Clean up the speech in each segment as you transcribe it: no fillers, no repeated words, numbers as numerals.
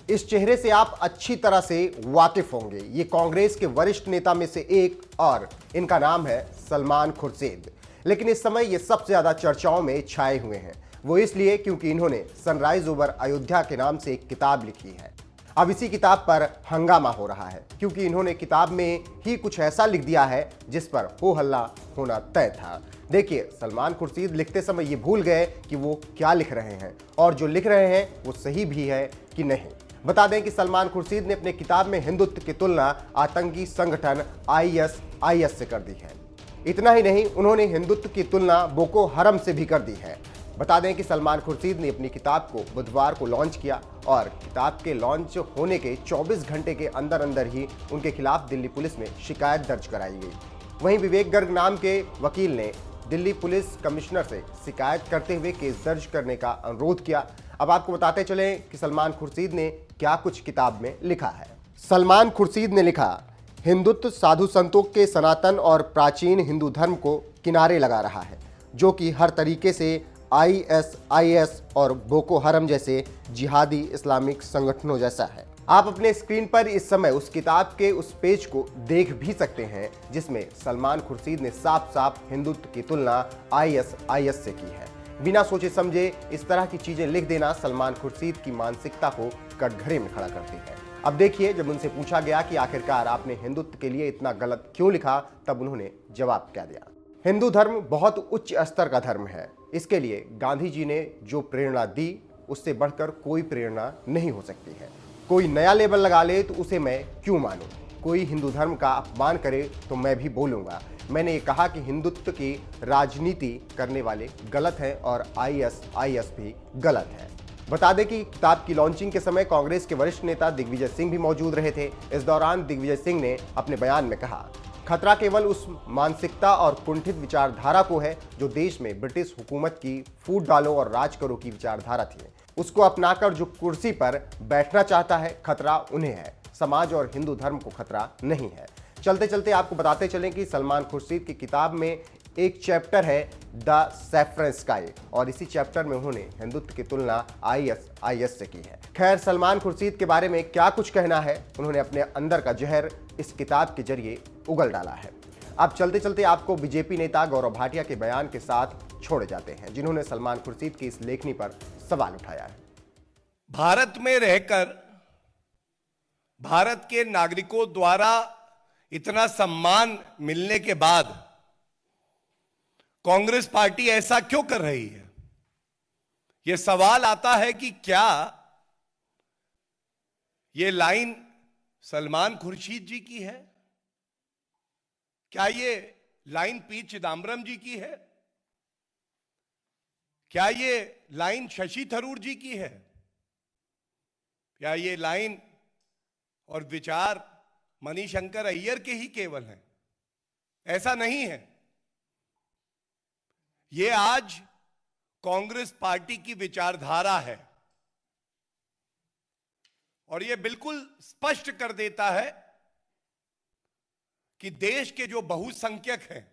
इस चेहरे से आप अच्छी तरह से वाकिफ होंगे। ये कांग्रेस के वरिष्ठ नेता में से एक और इनका नाम है सलमान खुर्शीद। लेकिन इस समय ये सबसे ज्यादा चर्चाओं में छाए हुए हैं। वो इसलिए क्योंकि इन्होंने सनराइज ओवर अयोध्या के नाम से एक किताब लिखी है। अब इसी किताब पर हंगामा हो रहा है क्योंकि इन्होंने किताब में ही कुछ ऐसा लिख दिया है जिस पर हो हल्ला होना तय था। देखिए, सलमान खुर्शीद लिखते समय ये भूल गए कि वो क्या लिख रहे हैं और जो लिख रहे हैं वो सही भी है कि नहीं। बता दें कि सलमान खुर्शीद ने अपने किताब में हिंदुत्व की तुलना आतंकी संगठन आईएस से कर दी है। इतना ही नहीं, उन्होंने हिंदुत्व की तुलना बोको हरम से भी कर दी है। बता दें कि सलमान खुर्शीद ने अपनी किताब को बुधवार को लॉन्च किया और किताब के लॉन्च होने के 24 घंटे के अंदर अंदर ही उनके खिलाफ दिल्ली पुलिस में शिकायत दर्ज कराई गई। वहीं विवेक गर्ग नाम के वकील ने दिल्ली पुलिस कमिश्नर से शिकायत करते हुए केस दर्ज करने का अनुरोध किया। अब आपको बताते चलें कि सलमान खुर्शीद ने क्या कुछ किताब में लिखा है। सलमान खुर्शीद ने लिखा, हिंदुत्व साधु संतों के सनातन और प्राचीन हिंदू धर्म को किनारे लगा रहा है, जो कि हर तरीके से आईएस और बोको हरम जैसे जिहादी इस्लामिक संगठनों जैसा है। आप अपने स्क्रीन पर इस समय उस किताब के उस पेज को देख भी सकते हैं जिसमें सलमान खुर्शीद ने साफ साफ हिंदुत्व की तुलना आईएस से की है। बिना सोचे समझे इस तरह की चीजें लिख देना सलमान खुर्शीद की मानसिकता को कटघरे में खड़ा करती है। अब देखिए, जब उनसे पूछा गया कि आखिरकार आपने हिंदुत्व के लिए इतना गलत क्यों लिखा, तब उन्होंने जवाब क्या दिया। हिंदू धर्म बहुत उच्च स्तर का धर्म है। इसके लिए गांधी जी ने जो प्रेरणा दी उससे बढ़कर कोई प्रेरणा नहीं हो सकती है। कोई नया लेबल लगा ले तो उसे मैं क्यों मानूं? कोई हिंदू धर्म का अपमान करे तो मैं भी बोलूंगा। मैंने ये कहा कि हिंदुत्व की राजनीति करने वाले गलत हैं और आईएस भी गलत है। बता दें कि किताब की लॉन्चिंग के समय कांग्रेस के वरिष्ठ नेता दिग्विजय सिंह भी मौजूद रहे थे। इस दौरान दिग्विजय सिंह ने अपने बयान में कहा, खतरा केवल उस मानसिकता और कुंठित विचारधारा को है जो देश में ब्रिटिश हुकूमत की फूट डालो और राज करो की विचारधारा थी। उसको अपनाकर जो कुर्सी पर बैठना चाहता है, खतरा उन्हें है, समाज और हिंदू धर्म को खतरा नहीं है। चलते चलते आपको बताते चलें कि सलमान खुर्शीद की किताब में एक चैप्टर है द सैफ्रन स्काई और इसी चैप्टर में उन्होंने हिंदुत्व की तुलना आईएस से की है। खैर, सलमान खुर्शीद के बारे में क्या कुछ कहना है, उन्होंने अपने अंदर का जहर इस किताब के जरिए उगल डाला है। अब चलते चलते आपको बीजेपी नेता गौरव भाटिया के बयान के साथ छोड़े जाते हैं, जिन्होंने सलमान खुर्शीद की इस लेखनी पर सवाल उठाया है। भारत में रहकर भारत के नागरिकों द्वारा इतना सम्मान मिलने के बाद कांग्रेस पार्टी ऐसा क्यों कर रही है? यह सवाल आता है कि क्या यह लाइन सलमान खुर्शीद जी की है? क्या यह लाइन पी चिदम्बरम जी की है? क्या यह लाइन शशि थरूर जी की है? क्या यह लाइन और विचार मणिशंकर अय्यर के ही केवल हैं? ऐसा नहीं है। यह आज कांग्रेस पार्टी की विचारधारा है और यह बिल्कुल स्पष्ट कर देता है कि देश के जो बहुसंख्यक हैं,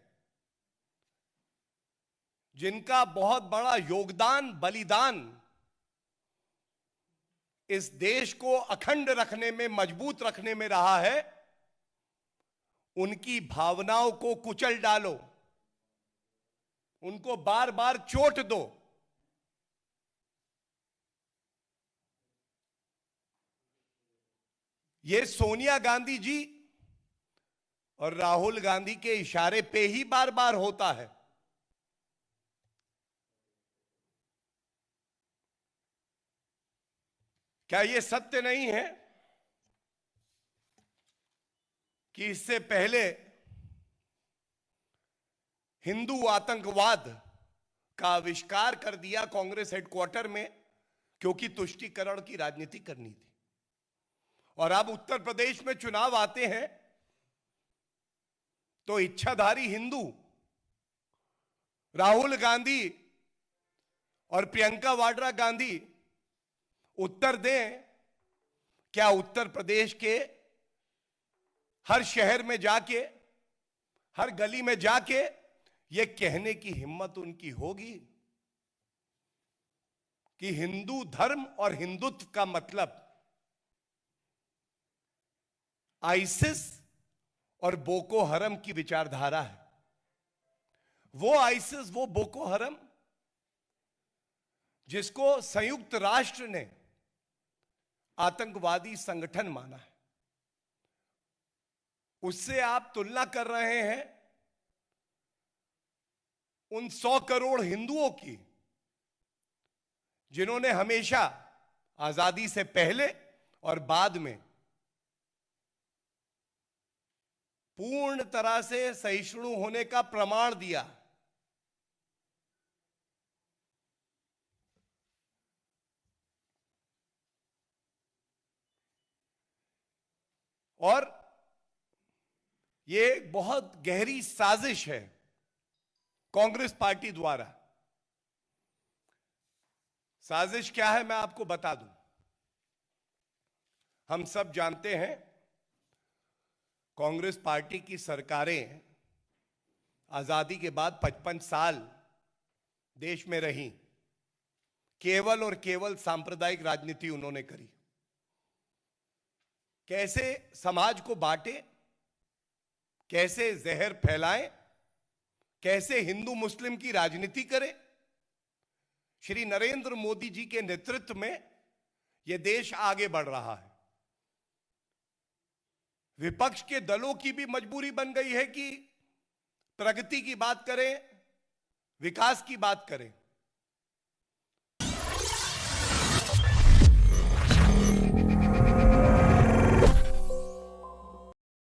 जिनका बहुत बड़ा योगदान, बलिदान इस देश को अखंड रखने में, मजबूत रखने में रहा है, उनकी भावनाओं को कुचल डालो, उनको बार बार चोट दो। ये सोनिया गांधी जी और राहुल गांधी के इशारे पे ही बार बार होता है। क्या यह सत्य नहीं है कि इससे पहले हिंदू आतंकवाद का आविष्कार कर दिया कांग्रेस हेडक्वार्टर में क्योंकि तुष्टीकरण की राजनीति करनी थी, और अब उत्तर प्रदेश में चुनाव आते हैं तो इच्छाधारी हिंदू राहुल गांधी और प्रियंका वाड्रा गांधी उत्तर दें। क्या उत्तर प्रदेश के हर शहर में जाके, हर गली में जाके ये कहने की हिम्मत उनकी होगी कि हिंदू धर्म और हिंदुत्व का मतलब आइसिस और बोको हरम की विचारधारा है। वो आइसिस, वो बोको हरम जिसको संयुक्त राष्ट्र ने आतंकवादी संगठन माना है, उससे आप तुलना कर रहे हैं उन 100 करोड़ हिंदुओं की जिन्होंने हमेशा आजादी से पहले और बाद में पूर्ण तरह से सहिष्णु होने का प्रमाण दिया। और यह बहुत गहरी साजिश है कांग्रेस पार्टी द्वारा। साजिश क्या है मैं आपको बता दूं। हम सब जानते हैं कांग्रेस पार्टी की सरकारें आजादी के बाद 55 साल देश में रही, केवल और केवल सांप्रदायिक राजनीति उन्होंने करी। कैसे समाज को बांटे, कैसे जहर फैलाएं, कैसे हिंदू मुस्लिम की राजनीति करे। श्री नरेंद्र मोदी जी के नेतृत्व में यह देश आगे बढ़ रहा है। विपक्ष के दलों की भी मजबूरी बन गई है कि प्रगति की बात करें, विकास की बात करें।